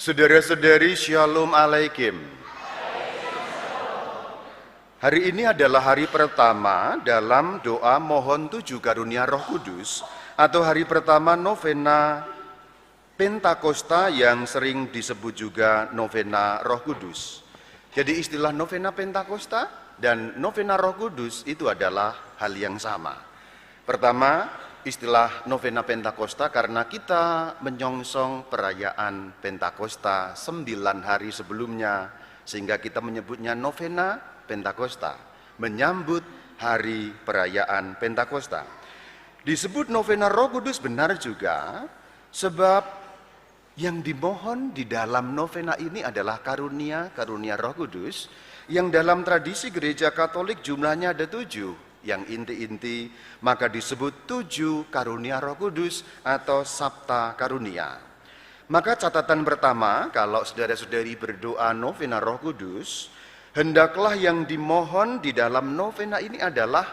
Saudara-saudari, Shalom Alaikum. Hari ini adalah hari pertama dalam doa mohon 7 karunia Roh Kudus atau hari pertama novena Pentakosta yang sering disebut juga novena Roh Kudus. Jadi istilah novena Pentakosta dan novena Roh Kudus itu adalah hal yang sama. Pertama, istilah novena Pentakosta karena kita menyongsong perayaan Pentakosta 9 hari sebelumnya, sehingga kita menyebutnya novena Pentakosta, menyambut hari perayaan Pentakosta. Disebut novena Roh Kudus benar juga sebab yang dimohon di dalam novena ini adalah karunia Roh Kudus yang dalam tradisi gereja Katolik jumlahnya ada 7. Yang inti-inti maka disebut 7 karunia Roh Kudus atau Sabta Karunia. Maka catatan pertama, kalau saudara-saudari berdoa novena Roh Kudus, hendaklah yang dimohon di dalam novena ini adalah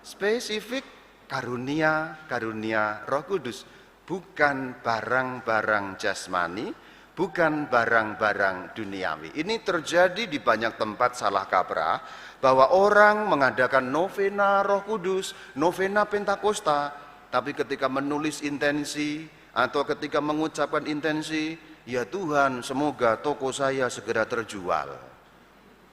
spesifik karunia Roh Kudus, bukan barang-barang jasmani, bukan barang-barang duniawi. Ini terjadi di banyak tempat salah kaprah, bahwa orang mengadakan novena Roh Kudus, novena Pentakosta, tapi ketika menulis intensi atau ketika mengucapkan intensi, ya Tuhan semoga toko saya segera terjual.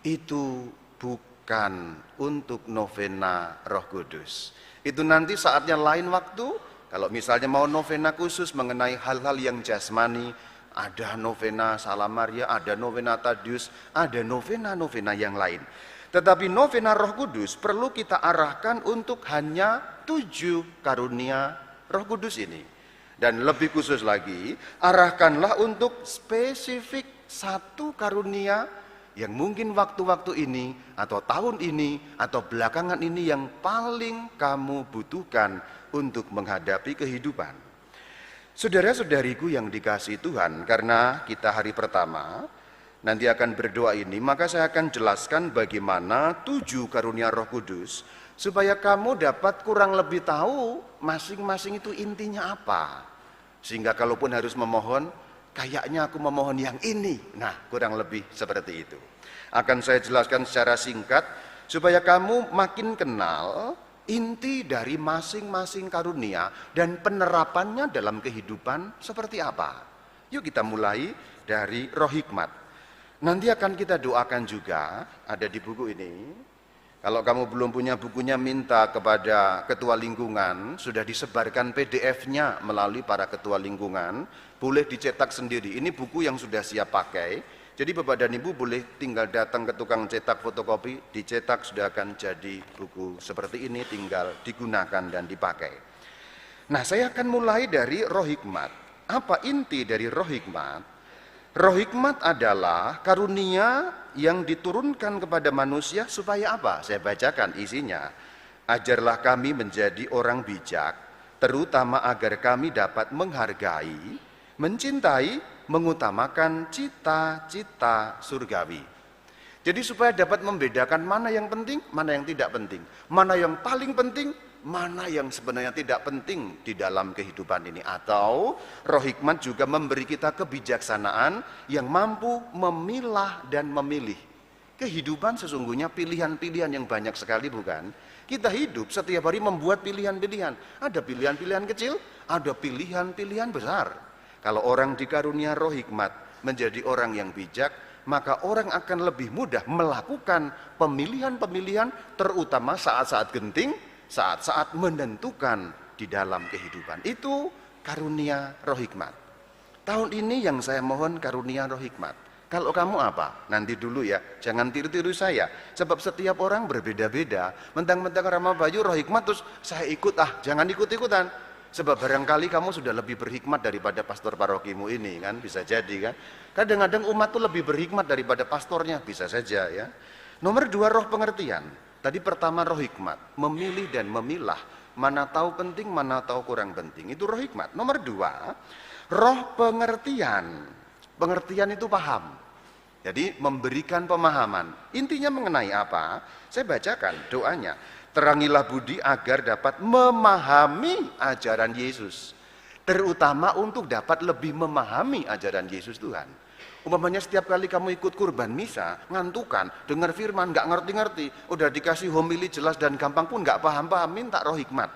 Itu bukan untuk novena Roh Kudus. Itu nanti saatnya lain waktu, kalau misalnya mau novena khusus mengenai hal-hal yang jasmani, ada novena Salam Maria, ada novena Tadius, ada novena-novena yang lain. Tetapi novena Roh Kudus perlu kita arahkan untuk hanya 7 karunia Roh Kudus ini. Dan lebih khusus lagi, arahkanlah untuk spesifik 1 karunia yang mungkin waktu-waktu ini atau tahun ini atau belakangan ini yang paling kamu butuhkan untuk menghadapi kehidupan. Saudara-saudariku yang dikasihi Tuhan, karena kita hari pertama nanti akan berdoa ini, maka saya akan jelaskan bagaimana 7 karunia Roh Kudus supaya kamu dapat kurang lebih tahu masing-masing itu intinya apa. Sehingga kalaupun harus memohon, kayaknya aku memohon yang ini. Nah, kurang lebih seperti itu. Akan saya jelaskan secara singkat supaya kamu makin kenal inti dari masing-masing karunia dan penerapannya dalam kehidupan seperti apa. Yuk kita mulai dari Roh Hikmat. Nanti akan kita doakan juga, ada di buku ini. Kalau kamu belum punya bukunya, minta kepada ketua lingkungan, sudah disebarkan PDF-nya melalui para ketua lingkungan, boleh dicetak sendiri. Ini buku yang sudah siap pakai, jadi Bapak dan Ibu boleh tinggal datang ke tukang cetak fotokopi, dicetak sudah akan jadi buku seperti ini, tinggal digunakan dan dipakai. Nah, saya akan mulai dari Roh Hikmat. Apa inti dari Roh Hikmat? Roh Hikmat adalah karunia yang diturunkan kepada manusia supaya apa? Saya bacakan isinya. Ajarlah kami menjadi orang bijak, terutama agar kami dapat menghargai, mencintai, mengutamakan cita-cita surgawi. Jadi supaya dapat membedakan mana yang penting, mana yang tidak penting. Mana yang paling penting, mana yang sebenarnya tidak penting di dalam kehidupan ini. Atau Roh Hikmat juga memberi kita kebijaksanaan yang mampu memilah dan memilih. Kehidupan sesungguhnya pilihan-pilihan yang banyak sekali, bukan? Kita hidup setiap hari membuat pilihan-pilihan. Ada pilihan-pilihan kecil, ada pilihan-pilihan besar. Kalau orang dikarunia Roh Hikmat menjadi orang yang bijak, maka orang akan lebih mudah melakukan pemilihan-pemilihan terutama saat-saat genting, saat-saat menentukan di dalam kehidupan. Itu karunia Roh Hikmat. Tahun ini yang saya mohon karunia Roh Hikmat. Kalau kamu apa? Nanti dulu ya, jangan tiru-tiru saya. Sebab setiap orang berbeda-beda. Mentang-mentang Rama Bayu Roh Hikmat terus saya ikut, jangan ikut-ikutan. Sebab barangkali kamu sudah lebih berhikmat daripada pastor parokimu ini, kan? Bisa jadi kan? Kadang-kadang umat tuh lebih berhikmat daripada pastornya, bisa saja ya. Nomor 2, roh pengertian. Tadi pertama Roh Hikmat, memilih dan memilah, mana tahu penting, mana tahu kurang penting. Itu Roh Hikmat. Nomor 2, roh pengertian. Pengertian itu paham. Jadi memberikan pemahaman. Intinya mengenai apa? Saya bacakan doanya. Terangilah budi agar dapat memahami ajaran Yesus. Terutama untuk dapat lebih memahami ajaran Yesus Tuhan. Umpamanya setiap kali kamu ikut kurban misa, ngantukan, dengar firman, nggak ngerti-ngerti, udah dikasih homili jelas dan gampang pun nggak paham-paham, minta roh hikmat.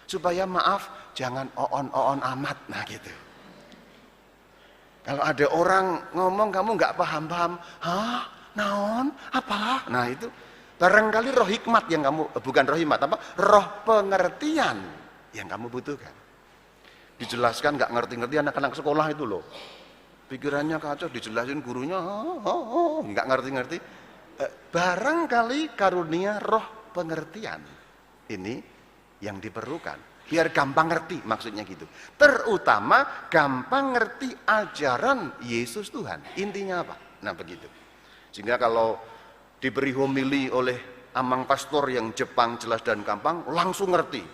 Supaya maaf, jangan oon-oon amat, nah gitu. Kalau ada orang ngomong kamu nggak paham-paham, hah, naon, apa? Nah itu, barangkali roh hikmat yang kamu, bukan roh hikmat, apa? Roh pengertian yang kamu butuhkan. Dijelaskan nggak ngerti-ngerti anak-anak sekolah itu loh. Pikirannya kacau, dijelasin gurunya nggak ngerti-ngerti. Barangkali karunia roh pengertian ini yang diperlukan, biar gampang ngerti, maksudnya gitu. Terutama gampang ngerti ajaran Yesus Tuhan. Intinya apa? Nah begitu. Sehingga kalau diberi homili oleh amang pastor yang Jepang jelas dan gampang, langsung ngerti.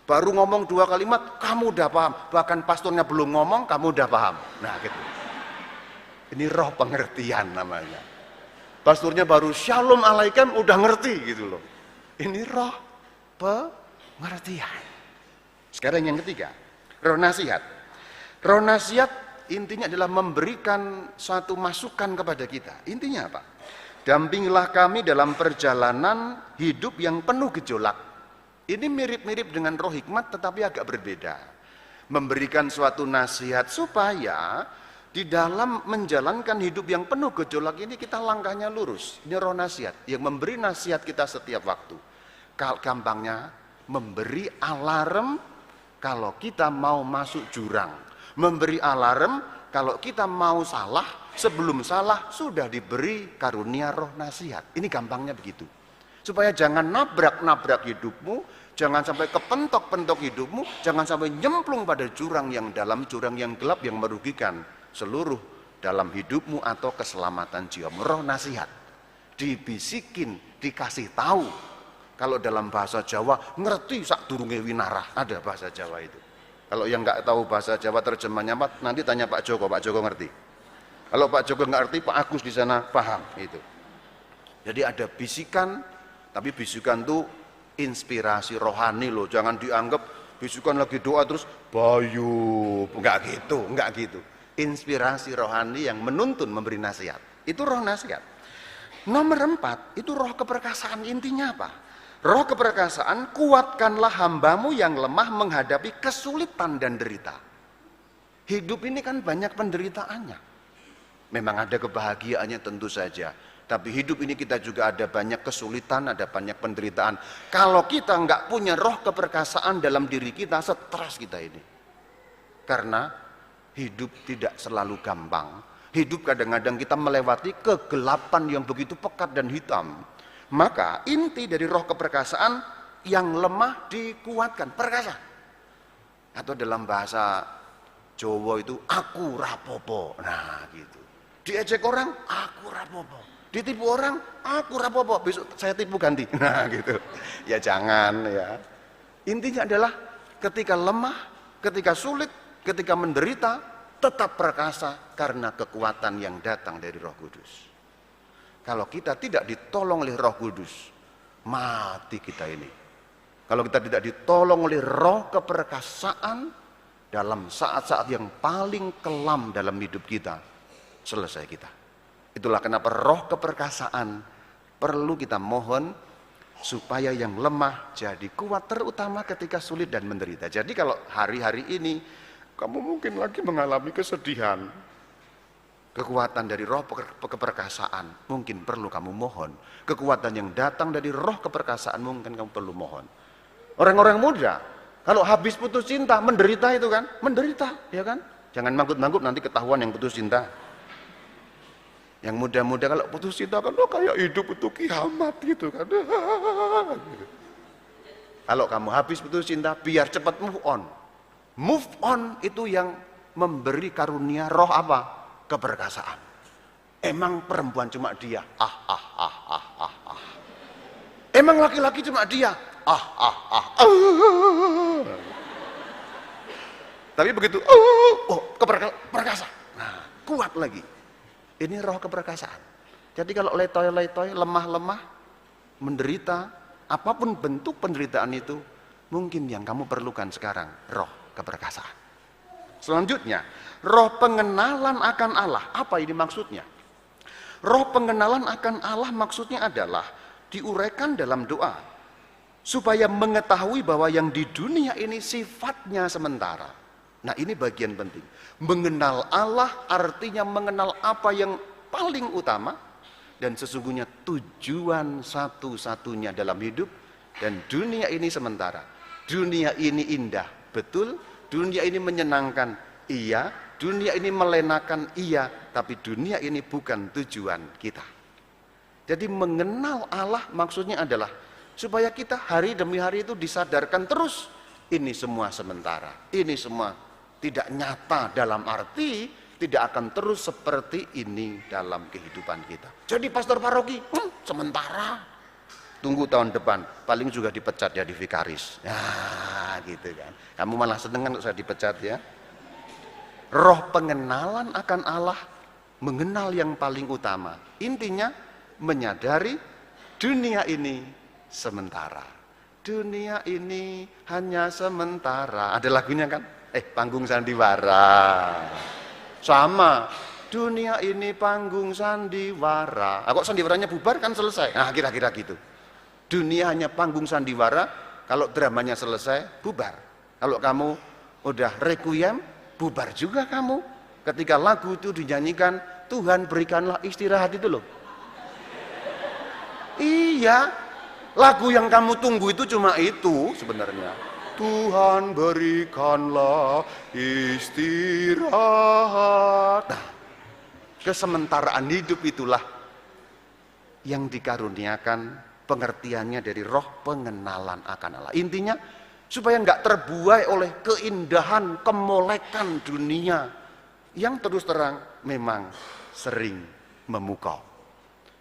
Baru ngomong 2 kalimat, kamu udah paham. Bahkan pastornya belum ngomong, kamu udah paham. Nah gitu. Ini roh pengertian namanya. Pasturnya baru shalom alaikum udah ngerti gitu loh. Ini roh pengertian. Sekarang yang ketiga, roh nasihat. Roh nasihat intinya adalah memberikan suatu masukan kepada kita. Intinya apa? Dampingilah kami dalam perjalanan hidup yang penuh gejolak. Ini mirip-mirip dengan roh hikmat tetapi agak berbeda. Memberikan suatu nasihat supaya di dalam menjalankan hidup yang penuh gejolak ini kita langkahnya lurus. Ini roh nasihat yang memberi nasihat kita setiap waktu. Gampangnya memberi alarm kalau kita mau masuk jurang. Memberi alarm kalau kita mau salah, sebelum salah sudah diberi karunia roh nasihat. Ini gampangnya begitu. Supaya jangan nabrak-nabrak hidupmu, jangan sampai kepentok-pentok hidupmu, jangan sampai nyemplung pada jurang yang dalam, jurang yang gelap yang merugikan seluruh dalam hidupmu atau keselamatan jiwamu. Roh nasihat dibisikin, dikasih tahu. Kalau dalam bahasa Jawa ngerti sak durunge winarah, ada bahasa Jawa itu. Kalau yang nggak tahu bahasa Jawa terjemahnya apa, nanti tanya Pak Joko ngerti. Kalau Pak Joko nggak ngerti, Pak Agus di sana paham itu. Jadi ada bisikan, tapi bisikan itu inspirasi rohani loh, jangan dianggap bisikan lagi doa terus bayu, enggak gitu. Inspirasi rohani yang menuntun memberi nasihat. Itu roh nasihat. Nomor 4, itu roh keperkasaan. Intinya apa? Roh keperkasaan, kuatkanlah hambamu yang lemah menghadapi kesulitan dan derita. Hidup ini kan banyak penderitaannya. Memang ada kebahagiaannya tentu saja. Tapi hidup ini kita juga ada banyak kesulitan, ada banyak penderitaan. Kalau kita nggak punya roh keperkasaan dalam diri kita, stres kita ini. Karena hidup tidak selalu gampang. Hidup kadang-kadang kita melewati kegelapan yang begitu pekat dan hitam. Maka inti dari roh keperkasaan, yang lemah dikuatkan, perkasa. Atau dalam bahasa Jawa itu aku rapopo. Nah gitu. Diejek orang, aku rapopo. Ditipu orang, aku rapopo. Besok saya tipu ganti. Nah gitu. Ya jangan ya. Intinya adalah ketika lemah, ketika sulit, ketika menderita, tetap perkasa karena kekuatan yang datang dari Roh Kudus. Kalau kita tidak ditolong oleh Roh Kudus, mati kita ini. Kalau kita tidak ditolong oleh roh keperkasaan dalam saat-saat yang paling kelam dalam hidup kita, selesai kita. Itulah kenapa roh keperkasaan perlu kita mohon supaya yang lemah jadi kuat, terutama ketika sulit dan menderita. Jadi kalau hari-hari ini kamu mungkin lagi mengalami kesedihan, kekuatan dari roh keperkasaan mungkin perlu kamu mohon. Kekuatan yang datang dari roh keperkasaan mungkin kamu perlu mohon. Orang-orang muda kalau habis putus cinta menderita itu kan, menderita ya kan. Jangan manggut-manggut nanti ketahuan yang putus cinta. Yang muda-muda kalau putus cinta kan kayak hidup itu kiamat gitu kan. Kalau kamu habis putus cinta biar cepat move on. Move on itu yang memberi karunia roh apa? Keperkasaan. Emang perempuan cuma dia? Emang laki-laki cuma dia? Tapi begitu, keperkasa. Nah, kuat lagi. Ini roh keperkasaan. Jadi kalau letoy-letoy, lemah-lemah, menderita, apapun bentuk penderitaan itu, mungkin yang kamu perlukan sekarang, roh keperkasaan. Selanjutnya, Roh pengenalan akan Allah. Apa ini maksudnya? Roh pengenalan akan Allah maksudnya adalah diuraikan dalam doa. Supaya mengetahui bahwa yang di dunia ini sifatnya sementara. Nah, ini bagian penting. Mengenal Allah artinya mengenal apa yang paling utama. Dan sesungguhnya tujuan satu-satunya dalam hidup. Dan dunia ini sementara. Dunia ini indah, betul. Dunia ini menyenangkan, iya. Dunia ini melenakan, iya. Tapi dunia ini bukan tujuan kita. Jadi mengenal Allah maksudnya adalah supaya kita hari demi hari itu disadarkan terus. Ini semua sementara. Ini semua tidak nyata dalam arti tidak akan terus seperti ini dalam kehidupan kita. Jadi pastor paroki, sementara. Tunggu tahun depan, paling juga dipecat ya di vikaris. Ya gitu kan. Kamu malah seneng kan saya dipecat ya. Roh pengenalan akan Allah, mengenal yang paling utama. Intinya menyadari dunia ini sementara. Dunia ini hanya sementara. Ada lagunya kan? Panggung sandiwara. Sama. Dunia ini panggung sandiwara. Kok sandiwaranya bubar kan selesai. Nah, kira-kira gitu. Dunia hanya panggung sandiwara, kalau dramanya selesai, bubar. Kalau kamu udah requiem, bubar juga kamu. Ketika lagu itu dinyanyikan, Tuhan berikanlah istirahat itu loh. Iya, lagu yang kamu tunggu itu cuma itu sebenarnya. Tuhan berikanlah istirahat. Nah, kesementaraan hidup itulah yang dikaruniakan pengertiannya dari roh pengenalan akan Allah. Intinya supaya nggak terbuai oleh keindahan, kemolekan dunia yang terus terang memang sering memukau.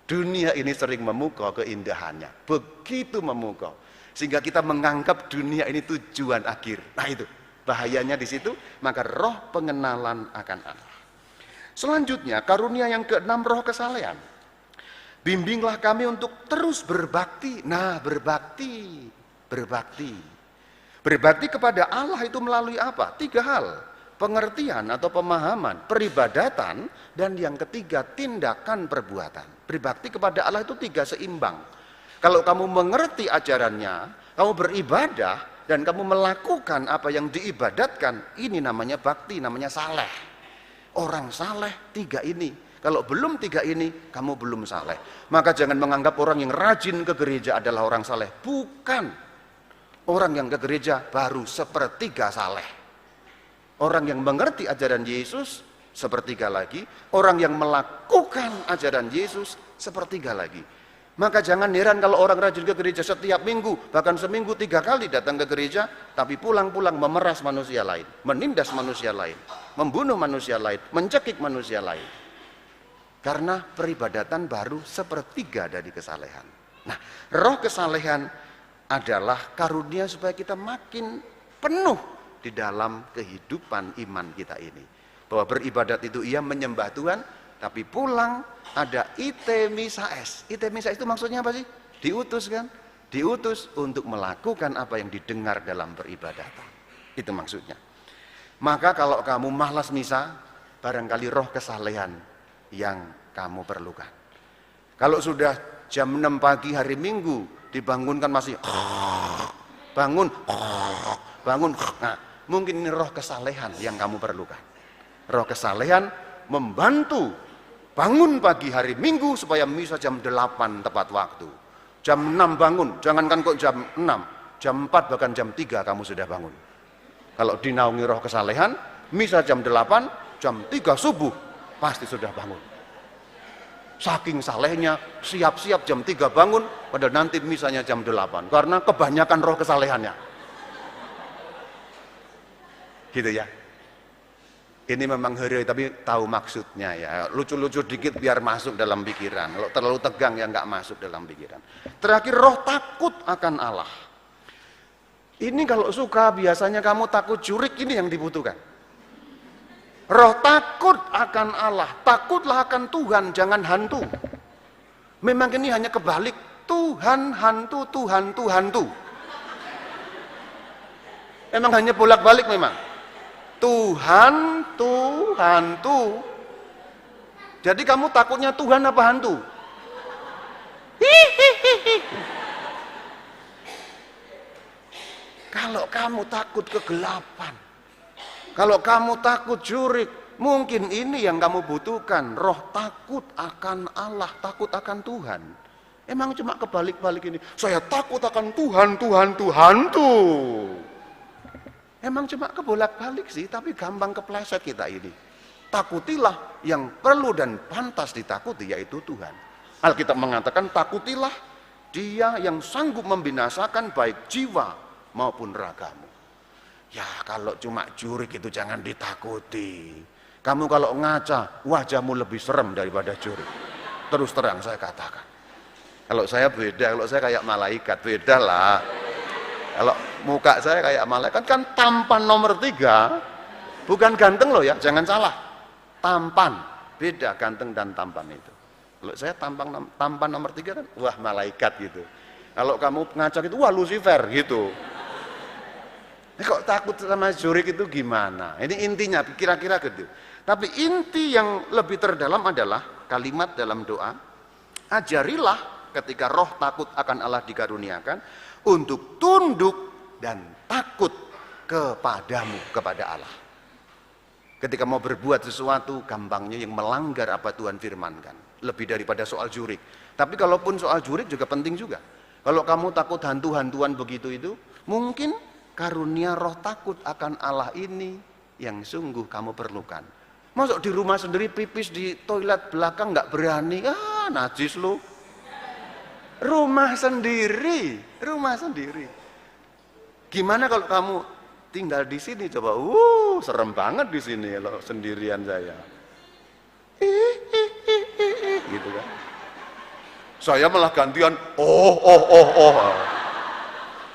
Dunia ini sering memukau keindahannya, begitu memukau sehingga kita menganggap dunia ini tujuan akhir. Nah itu bahayanya di situ. Maka roh pengenalan akan Allah. Selanjutnya karunia yang keenam, roh kesalehan. Bimbinglah kami untuk terus berbakti. Nah, berbakti. Berbakti kepada Allah itu melalui apa? 3 hal. Pengertian atau pemahaman, peribadatan, dan yang ketiga tindakan perbuatan. Berbakti kepada Allah itu 3 seimbang. Kalau kamu mengerti ajarannya, kamu beribadah, dan kamu melakukan apa yang diibadatkan, ini namanya bakti, namanya saleh. Orang saleh 3 ini. Kalau belum 3 ini, kamu belum saleh. Maka jangan menganggap orang yang rajin ke gereja adalah orang saleh. Bukan. Orang yang ke gereja baru 1/3 saleh. Orang yang mengerti ajaran Yesus 1/3 lagi. Orang yang melakukan ajaran Yesus 1/3 lagi. Maka jangan heran kalau orang rajin ke gereja setiap minggu, bahkan seminggu 3 kali datang ke gereja, tapi pulang-pulang memeras manusia lain, menindas manusia lain, membunuh manusia lain, mencekik manusia lain. Karena peribadatan baru 1/3 dari kesalehan. Nah, roh kesalehan adalah karunia supaya kita makin penuh di dalam kehidupan iman kita ini. Bahwa beribadat itu ia menyembah Tuhan, tapi pulang ada ite misa es. Ite misa es itu maksudnya apa sih? Diutus kan? Diutus untuk melakukan apa yang didengar dalam peribadatan. Itu maksudnya. Maka kalau kamu malas misa, barangkali roh kesalehan yang kamu perlukan. Kalau sudah jam 6 pagi hari Minggu dibangunkan masih bangun. Nah, mungkin ini roh kesalehan yang kamu perlukan. Roh kesalehan membantu bangun pagi hari Minggu supaya misa jam 8 tepat waktu. Jam 6 bangun, jangankan kok jam 6, jam 4 bahkan jam 3 kamu sudah bangun. Kalau dinaungi roh kesalehan, misa jam 8, jam 3 subuh pasti sudah bangun. Saking salehnya, siap-siap jam 3 bangun, padahal nanti misalnya jam 8. Karena kebanyakan roh kesalehannya. Gitu ya. Ini memang hari tapi tahu maksudnya ya. Lucu-lucu dikit biar masuk dalam pikiran. Kalau terlalu tegang ya nggak masuk dalam pikiran. Terakhir, roh takut akan Allah. Ini kalau suka biasanya kamu takut jurik, ini yang dibutuhkan. Roh takut akan Allah, takutlah akan Tuhan, jangan hantu. Memang ini hanya kebalik, Tuhan hantu, Tuhan hantu. Memang hanya bolak-balik memang. Tuhan, hantu. Jadi kamu takutnya Tuhan apa hantu? Kalau kamu takut kegelapan, kalau kamu takut jurik, mungkin ini yang kamu butuhkan, roh takut akan Allah, takut akan Tuhan. Emang cuma kebalik-balik ini, saya takut akan Tuhan tuh. Emang cuma kebolak-balik sih, tapi gampang kepleset kita ini. Takutilah yang perlu dan pantas ditakuti, yaitu Tuhan. Alkitab mengatakan, takutilah Dia yang sanggup membinasakan baik jiwa maupun ragamu. Ya kalau cuma jurik itu jangan ditakuti. Kamu kalau ngaca, wajahmu lebih serem daripada jurik. Terus terang saya katakan. Kalau saya beda, kalau saya kayak malaikat, beda lah. Kalau muka saya kayak malaikat kan tampan nomor 3. Bukan ganteng loh ya, jangan salah. Tampan, beda ganteng dan tampan itu. Kalau saya tampan nomor 3 kan, wah malaikat gitu. Kalau kamu ngacak itu, wah Lucifer gitu. Kok takut sama jurik itu gimana? Ini intinya, kira-kira gitu. Tapi inti yang lebih terdalam adalah kalimat dalam doa, ajarilah ketika roh takut akan Allah dikaruniakan, untuk tunduk dan takut kepadamu, kepada Allah. Ketika mau berbuat sesuatu, gampangnya yang melanggar apa Tuhan firmankan. Lebih daripada soal jurik. Tapi kalaupun soal jurik juga penting juga. Kalau kamu takut hantu-hantuan begitu itu, mungkin karunia roh takut akan Allah ini yang sungguh kamu perlukan. Masuk di rumah sendiri pipis di toilet belakang nggak berani, najis lu. Rumah sendiri. Gimana kalau kamu tinggal di sini coba? Serem banget di sini kalau sendirian saya. Gitu kan. Saya malah gantian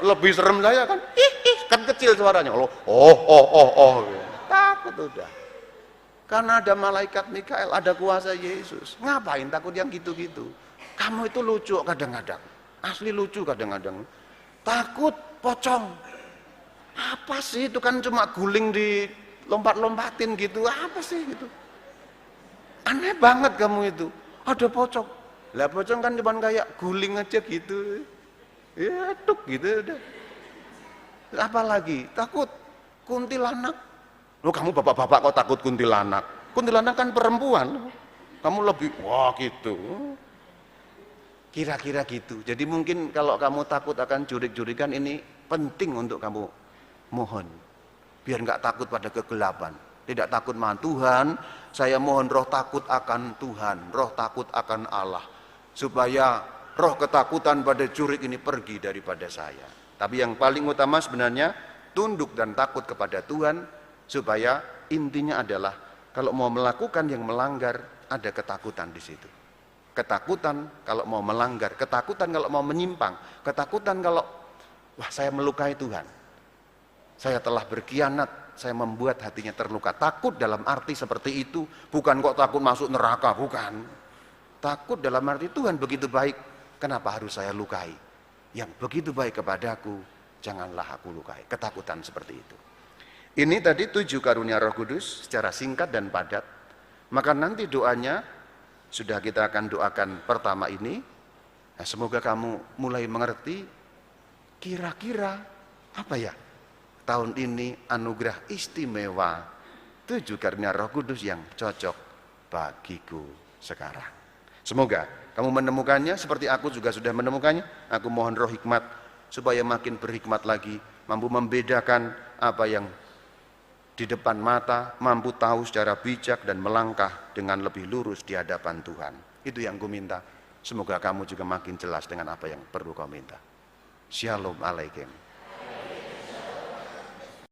lebih serem saya kan. Kan kecil suaranya. Takut udah. Karena ada malaikat Mikael, ada kuasa Yesus. Ngapain takut yang gitu-gitu? Kamu itu lucu kadang-kadang. Asli lucu kadang-kadang. Takut pocong. Apa sih itu kan cuma guling di lompat-lompatin gitu. Apa sih gitu? Aneh banget kamu itu. Ada pocong. Lah pocong kan cuma kayak guling aja gitu. Ya tuk gitu udah. Apalagi takut kuntilanak. Loh kamu bapak-bapak kok takut kuntilanak? Kuntilanak kan perempuan. Kamu lebih wah gitu. Kira-kira gitu. Jadi mungkin kalau kamu takut akan jurik-jurikan, ini penting untuk kamu mohon. Biar nggak takut pada kegelapan. Tidak takut sama Tuhan, saya mohon roh takut akan Tuhan, roh takut akan Allah. Supaya roh ketakutan pada jurik ini pergi daripada saya. Tapi yang paling utama sebenarnya tunduk dan takut kepada Tuhan, supaya intinya adalah kalau mau melakukan yang melanggar, ada ketakutan di situ. Ketakutan kalau mau melanggar, ketakutan kalau mau menyimpang, ketakutan kalau wah saya melukai Tuhan, saya telah berkhianat, saya membuat hatinya terluka. Takut dalam arti seperti itu, bukan kok takut masuk neraka, bukan. Takut dalam arti Tuhan begitu baik, kenapa harus saya lukai? Yang begitu baik kepadaku, janganlah aku lukai. Ketakutan seperti itu. Ini tadi 7 karunia Roh Kudus secara singkat dan padat. Maka nanti doanya sudah kita akan doakan pertama ini. Nah, semoga kamu mulai mengerti kira-kira apa ya tahun ini anugerah istimewa 7 karunia Roh Kudus yang cocok bagiku sekarang. Semoga kamu menemukannya seperti aku juga sudah menemukannya. Aku mohon roh hikmat supaya makin berhikmat lagi, mampu membedakan apa yang di depan mata, mampu tahu secara bijak dan melangkah dengan lebih lurus di hadapan Tuhan. Itu yang ku minta. Semoga kamu juga makin jelas dengan apa yang perlu kau minta. Shalom Alaikum.